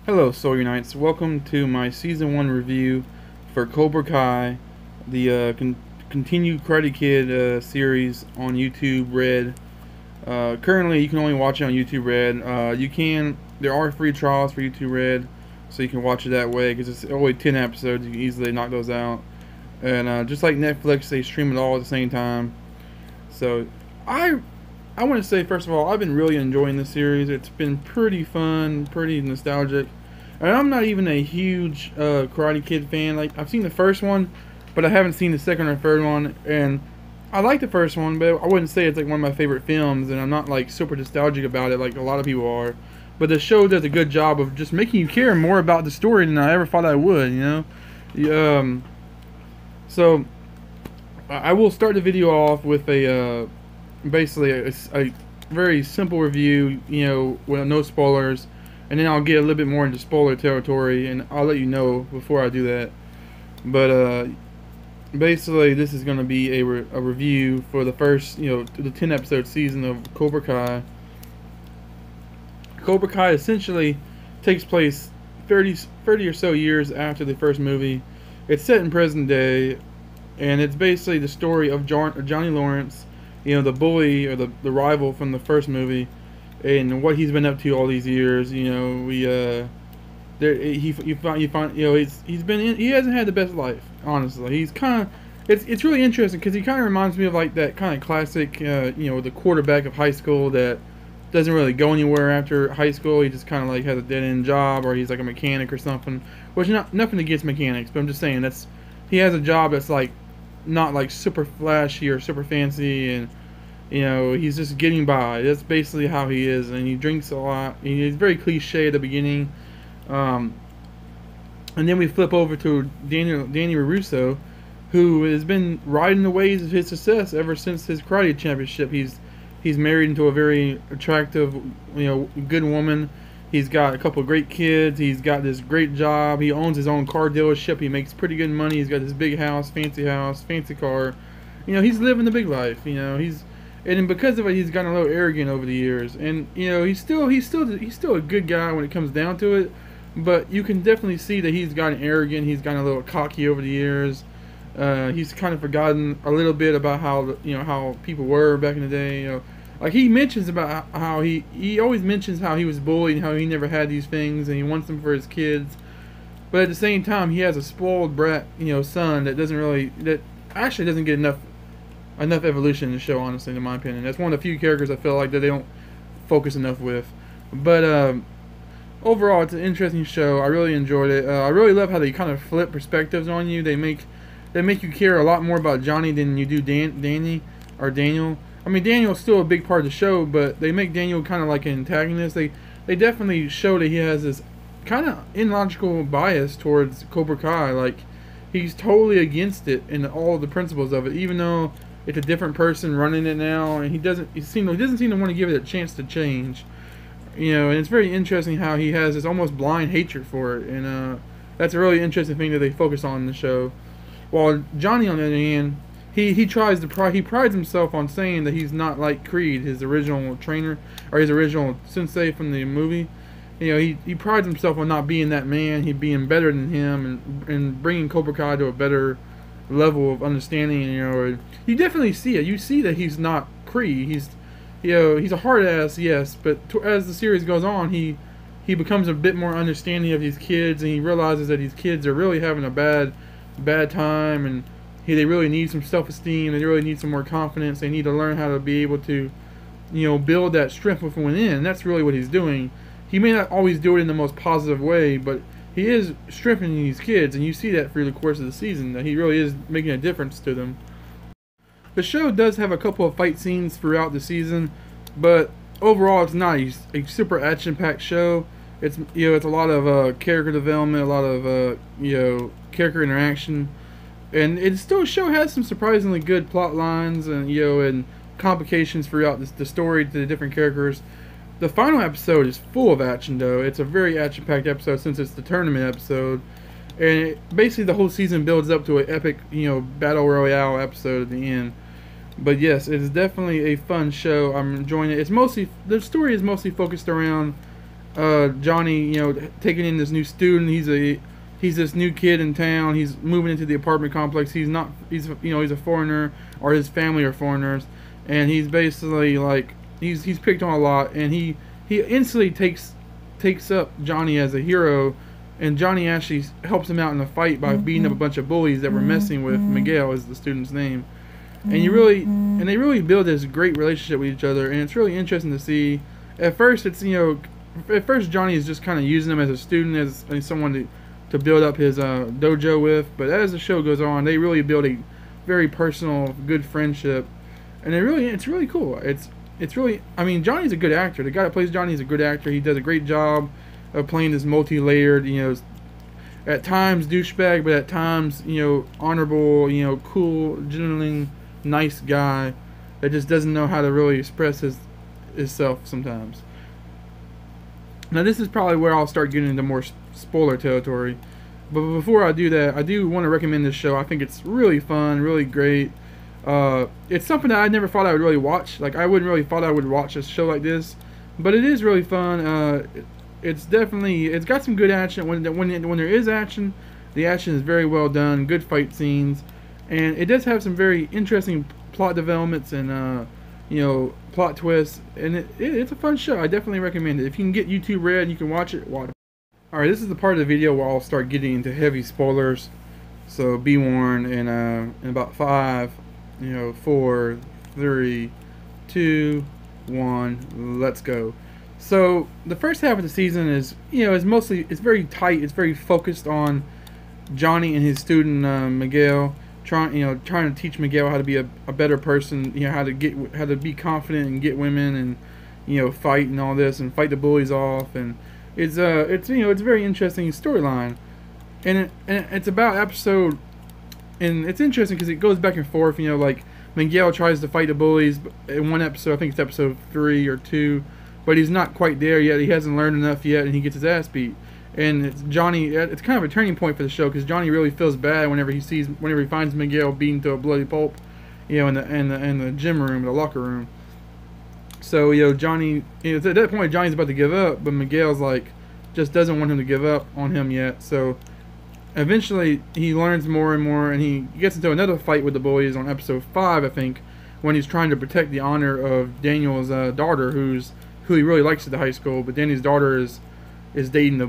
Hello, Soul Unites. Welcome to my Season 1 review for Cobra Kai, the continued Karate Kid series on YouTube Red. Currently, you can only watch it on YouTube Red. There are free trials for YouTube Red, so you can watch it that way, because it's only 10 episodes. You can easily knock those out. And just like Netflix, they stream it all at the same time. So, I want to say, first of all, I've been really enjoying this series. It's been pretty fun, pretty nostalgic. And I'm not even a huge Karate Kid fan. Like, I've seen the first one, but I haven't seen the second or third one. And I like the first one, but I wouldn't say it's like one of my favorite films. And I'm not like super nostalgic about it like a lot of people are. But the show does a good job of just making you care more about the story than I ever thought I would, you know? So, I will start the video off with basically a very simple review, you know, with no spoilers, and then I'll get a little bit more into spoiler territory, and I'll let you know before I do that. But basically, this is going to be a review for the first, you know, the 10 episode season of Cobra Kai. Cobra Kai essentially takes place 30 or so years after the first movie. It's set in present day, and it's basically the story of Johnny Lawrence, you know, the bully or the rival from the first movie, and what he's been up to all these years. You know, you find, you know, he hasn't had the best life, honestly. He's kind of, it's really interesting because he kind of reminds me of like that kind of classic, you know, the quarterback of high school that doesn't really go anywhere after high school. He just kind of like has a dead end job, or he's like a mechanic or something. Which, nothing against mechanics, but I'm just saying he has a job that's like not like super flashy or super fancy, and you know, he's just getting by. That's basically how he is, and he drinks a lot. He's very cliche at the beginning, and then we flip over to Danny Russo, who has been riding the waves of his success ever since his karate championship. He's married into a very attractive, you know, good woman. He's got a couple of great kids. He's got this great job. He owns his own car dealership. He makes pretty good money. He's got this big house, fancy car. You know, he's living the big life. You know, and because of it, he's gotten a little arrogant over the years. And you know, he's still a good guy when it comes down to it. But you can definitely see that he's gotten arrogant. He's gotten a little cocky over the years. He's kind of forgotten a little bit about how people were back in the day. You know. Like, he mentions about how he always mentions how he was bullied and how he never had these things and he wants them for his kids. But at the same time, he has a spoiled brat, you know, son that actually doesn't get enough evolution in the show, honestly, in my opinion. That's one of the few characters I feel like that they don't focus enough with. But overall, it's an interesting show. I really enjoyed it. I really love how they kind of flip perspectives on you. They make you care a lot more about Johnny than you do Danny or Daniel. I mean, Daniel's still a big part of the show, but they make Daniel kind of like an antagonist. They definitely show that he has this kind of illogical bias towards Cobra Kai. Like, he's totally against it and all the principles of it, even though it's a different person running it now, and he doesn't seem to want to give it a chance to change. You know, and it's very interesting how he has this almost blind hatred for it, and that's a really interesting thing that they focus on in the show. While Johnny, on the other hand, he prides himself on saying that he's not like Creed, his original trainer, or his original sensei from the movie. You know, he prides himself on not being that man. He being better than him, and bringing Cobra Kai to a better level of understanding. You know, you definitely see it. You see that he's not Creed. He's a hard ass, yes, but as the series goes on, he becomes a bit more understanding of these kids, and he realizes that these kids are really having a bad time, and they really need some self-esteem. They really need some more confidence. They need to learn how to be able to, you know, build that strength from within. And that's really what he's doing. He may not always do it in the most positive way, but he is strengthening these kids, and you see that through the course of the season, that he really is making a difference to them. The show does have a couple of fight scenes throughout the season, but overall it's not a super action-packed show. It's, you know, it's a lot of character development, a lot of you know, character interaction. And it still show has some surprisingly good plot lines, and you know, and complications throughout the story to the different characters. The final episode is full of action, though. It's a very action-packed episode since it's the tournament episode, and basically the whole season builds up to an epic, you know, battle royale episode at the end. But yes, it is definitely a fun show. I'm enjoying it. The story is mostly focused around Johnny, taking in this new student. He's this new kid in town. He's moving into the apartment complex. He's not. He's a foreigner, or his family are foreigners, and he's basically like he's picked on a lot, and he instantly takes up Johnny as a hero, and Johnny actually helps him out in a fight by beating up a bunch of bullies that were messing with Miguel, is the student's name, and they really build this great relationship with each other, and it's really interesting to see. At first, at first Johnny is just kind of using him as a student, as someone to build up his dojo with, but as the show goes on, they really build a very personal, good friendship, and it's really cool. It's really, I mean, Johnny's a good actor. The guy that plays Johnny is a good actor. He does a great job of playing this multi-layered, at times douchebag, but at times, honorable, cool, genuinely nice guy that just doesn't know how to really express himself sometimes. Now, this is probably where I'll start getting into more spoiler territory. But before I do that, I do want to recommend this show. I think it's really fun, really great. It's something that I never thought I would really watch. Like, I wouldn't really thought I would watch a show like this, but it is really fun. It's got some good action. When there is action, the action is very well done. Good fight scenes, and it does have some very interesting plot developments and plot twists. And it's a fun show. I definitely recommend it. If you can get YouTube Red and you can watch it, watch it. All right, this is the part of the video where I'll start getting into heavy spoilers. So be warned. In about 5, 4, 3, 2, 1, let's go. So the first half of the season is it's very tight. It's very focused on Johnny and his student Miguel, trying to teach Miguel how to be a better person, how to be confident and get women, and fight and all this, and fight the bullies off. And it's a very interesting storyline, and it's about episode. And it's interesting because it goes back and forth. Like Miguel tries to fight the bullies in one episode. I think it's episode 3 or 2, but he's not quite there yet. He hasn't learned enough yet, and he gets his ass beat. And it's kind of a turning point for the show, because Johnny really feels bad whenever he finds Miguel beaten to a bloody pulp, in the gym room, the locker room. So Johnny, at that point Johnny's about to give up, but Miguel's like just doesn't want him to give up on him yet. So eventually he learns more and more, and he gets into another fight with the bullies on episode 5, I think, when he's trying to protect the honor of Daniel's daughter, who he really likes at the high school, but Danny's daughter is dating the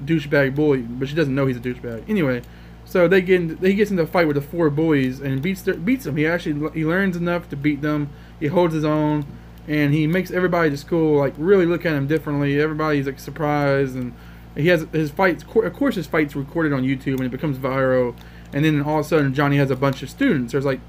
douchebag bully, but she doesn't know he's a douchebag. Anyway, so he gets into a fight with the 4 bullies and beats them. He learns enough to beat them. He holds his own, and he makes everybody at school like really look at him differently. Everybody's like surprised, and he has his fights. Of course, his fights recorded on YouTube, and it becomes viral. And then all of a sudden, Johnny has a bunch of students. There's like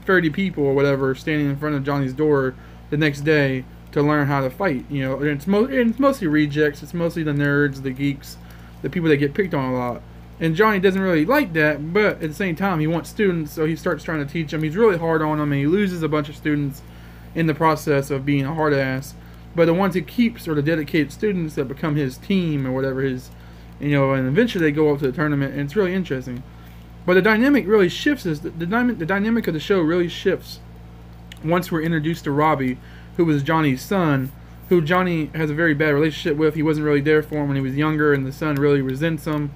30 people or whatever standing in front of Johnny's door the next day to learn how to fight. And it's mostly rejects. It's mostly the nerds, the geeks, the people that get picked on a lot. And Johnny doesn't really like that, but at the same time, he wants students, so he starts trying to teach them. He's really hard on them, and he loses a bunch of students in the process of being a hard ass. But the ones he keeps are the dedicated students that become his team or whatever and eventually they go up to the tournament, and it's really interesting. But the dynamic really shifts. The dynamic of the show really shifts once we're introduced to Robbie, who was Johnny's son, who Johnny has a very bad relationship with. He wasn't really there for him when he was younger, and the son really resents him.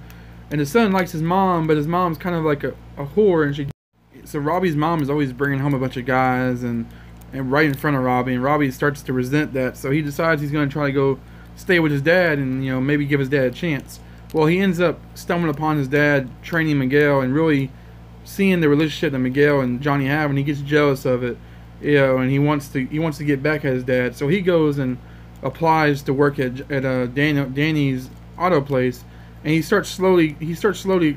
And the son likes his mom, but his mom's kind of like a whore, and so Robbie's mom is always bringing home a bunch of guys and right in front of Robbie, and Robbie starts to resent that, so he decides he's going to try to go stay with his dad and maybe give his dad a chance. Well, he ends up stumbling upon his dad training Miguel and really seeing the relationship that Miguel and Johnny have, and he gets jealous of it, and he wants to get back at his dad. So he goes and applies to work at Danny's auto place, and he starts slowly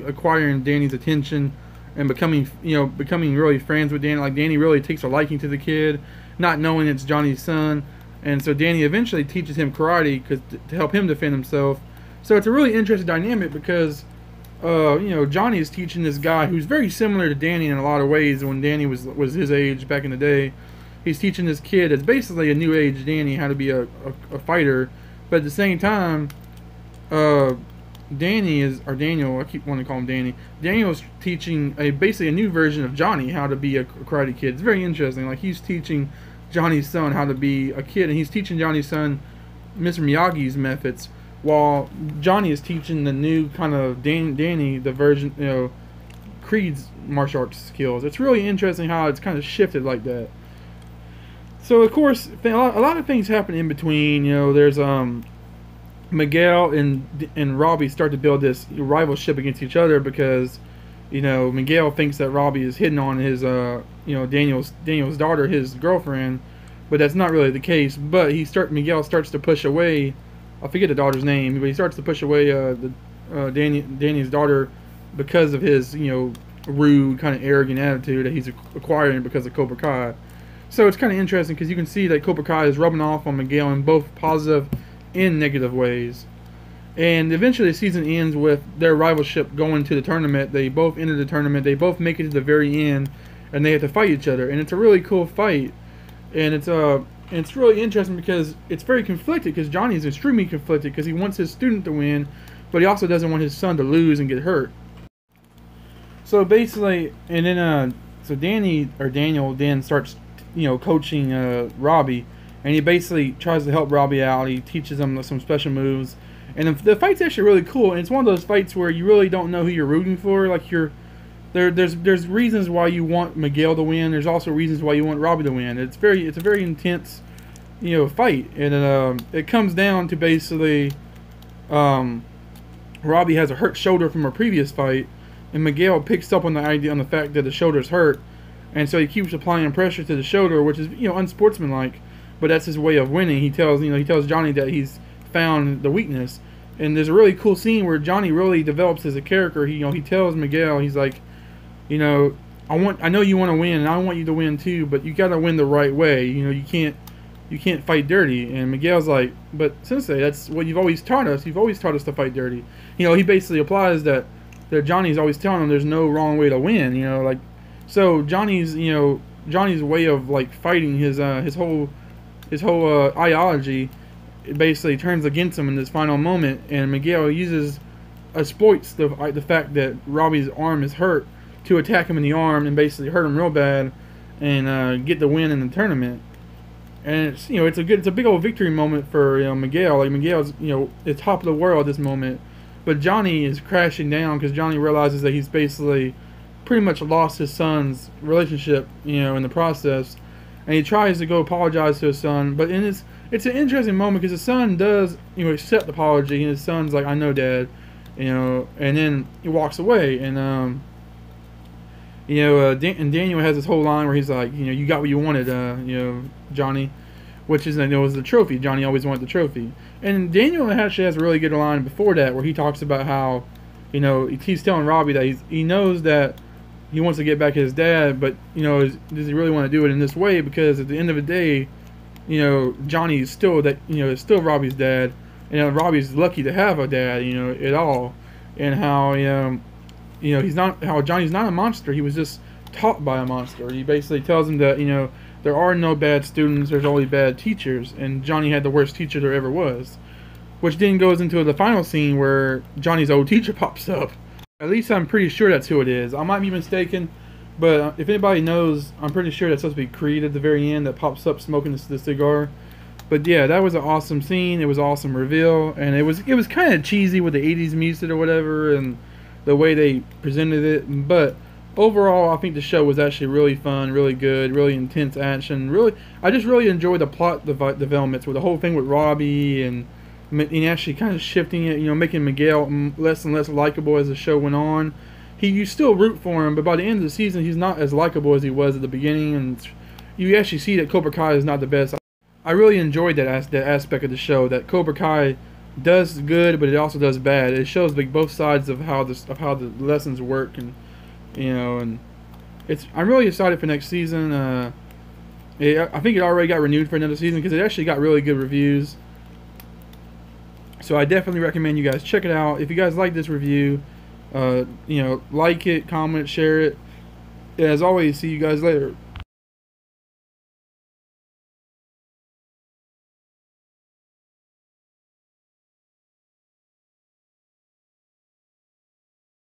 acquiring Danny's attention and becoming really friends with Danny. Like, Danny really takes a liking to the kid, not knowing it's Johnny's son. And so Danny eventually teaches him karate to help him defend himself. So it's a really interesting dynamic because Johnny is teaching this guy who's very similar to Danny in a lot of ways. When Danny was his age back in the day, he's teaching this kid that's basically a new age Danny how to be a fighter. But at the same time, Daniel, I keep wanting to call him Danny. Daniel's teaching basically a new version of Johnny how to be a karate kid. It's very interesting. Like, he's teaching Johnny's son how to be a kid, and he's teaching Johnny's son Mr. Miyagi's methods, while Johnny is teaching the new kind of Danny the version, Creed's martial arts skills. It's really interesting how it's kind of shifted like that. So of course, a lot of things happen in between. There's Miguel and Robbie start to build this rivalship against each other because Miguel thinks that Robbie is hitting on his Daniel's daughter, his girlfriend, but that's not really the case. But Miguel starts to push away. I forget the daughter's name, but he starts to push away Danny's daughter because of his rude, kind of arrogant attitude that he's acquiring because of Cobra Kai. So it's kind of interesting because you can see that Cobra Kai is rubbing off on Miguel in both positive and negative ways. And eventually the season ends with their rivalship going to the tournament. They both enter the tournament. They both make it to the very end, and they have to fight each other. And it's a really cool fight. And it's really interesting because it's very conflicted, because Johnny is extremely conflicted because he wants his student to win, but he also doesn't want his son to lose and get hurt. So basically, and then so Daniel then starts coaching Robbie, and he basically tries to help Robbie out. He teaches him some special moves, and the fight's actually really cool. And it's one of those fights where you really don't know who you're rooting for. Like there's reasons why you want Miguel to win. There's also reasons why you want Robbie to win. It's a very intense fight, and it comes down to basically Robbie has a hurt shoulder from a previous fight, and Miguel picks up on the fact that the shoulder's hurt. And so he keeps applying pressure to the shoulder, which is unsportsmanlike, but that's his way of winning. He tells Johnny that he's found the weakness, and there's a really cool scene where Johnny really develops as a character. He tells Miguel, he's like, I know you want to win, and I want you to win too, but you got to win the right way. You can't fight dirty. And Miguel's like, but Sensei, that's what you've always taught us. You've always taught us to fight dirty. He basically applies that Johnny's always telling him there's no wrong way to win. So Johnny's way of fighting his whole ideology, it basically turns against him in this final moment, and Miguel exploits the fact that Robbie's arm is hurt to attack him in the arm and basically hurt him real bad, and get the win in the tournament. And it's a big old victory moment for Miguel. Miguel's the top of the world at this moment, but Johnny is crashing down because Johnny realizes that he's basically pretty much lost his son's relationship, in the process, and he tries to go apologize to his son. But it's an interesting moment because his son does, accept the apology, and his son's like, "I know, Dad," and then he walks away, and and Daniel has this whole line where he's like, "You got what you wanted, Johnny," which is was the trophy. Johnny always wanted the trophy, and Daniel actually has a really good line before that where he talks about how, he's telling Robbie that he knows that he wants to get back at his dad, but does he really want to do it in this way? Because at the end of the day, Johnny is still is still Robbie's dad, and Robbie's lucky to have a dad, at all, and how how Johnny's not a monster. He was just taught by a monster. He basically tells him that there are no bad students, there's only bad teachers, and Johnny had the worst teacher there ever was, which then goes into the final scene where Johnny's old teacher pops up. At least I'm pretty sure that's who it is. I might be mistaken, but if anybody knows, I'm pretty sure that's supposed to be Creed at the very end that pops up smoking the cigar. But yeah, that was an awesome scene. It was an awesome reveal, and it was kind of cheesy with the 80s music or whatever, and the way they presented it. But overall, I think the show was actually really fun, really good, really intense action. I just really enjoyed the plot developments with the whole thing with Robbie and actually kind of shifting it, making Miguel less and less likable as the show went on. You still root for him, but by the end of the season, he's not as likable as he was at the beginning, and you actually see that Cobra Kai is not the best. I really enjoyed that aspect of the show, that Cobra Kai does good, but it also does bad. It shows both sides of how the lessons work, and and I'm really excited for next season. I think it already got renewed for another season because it actually got really good reviews. So I definitely recommend you guys check it out. If you guys like this review, like it, comment, share it. As always, see you guys later.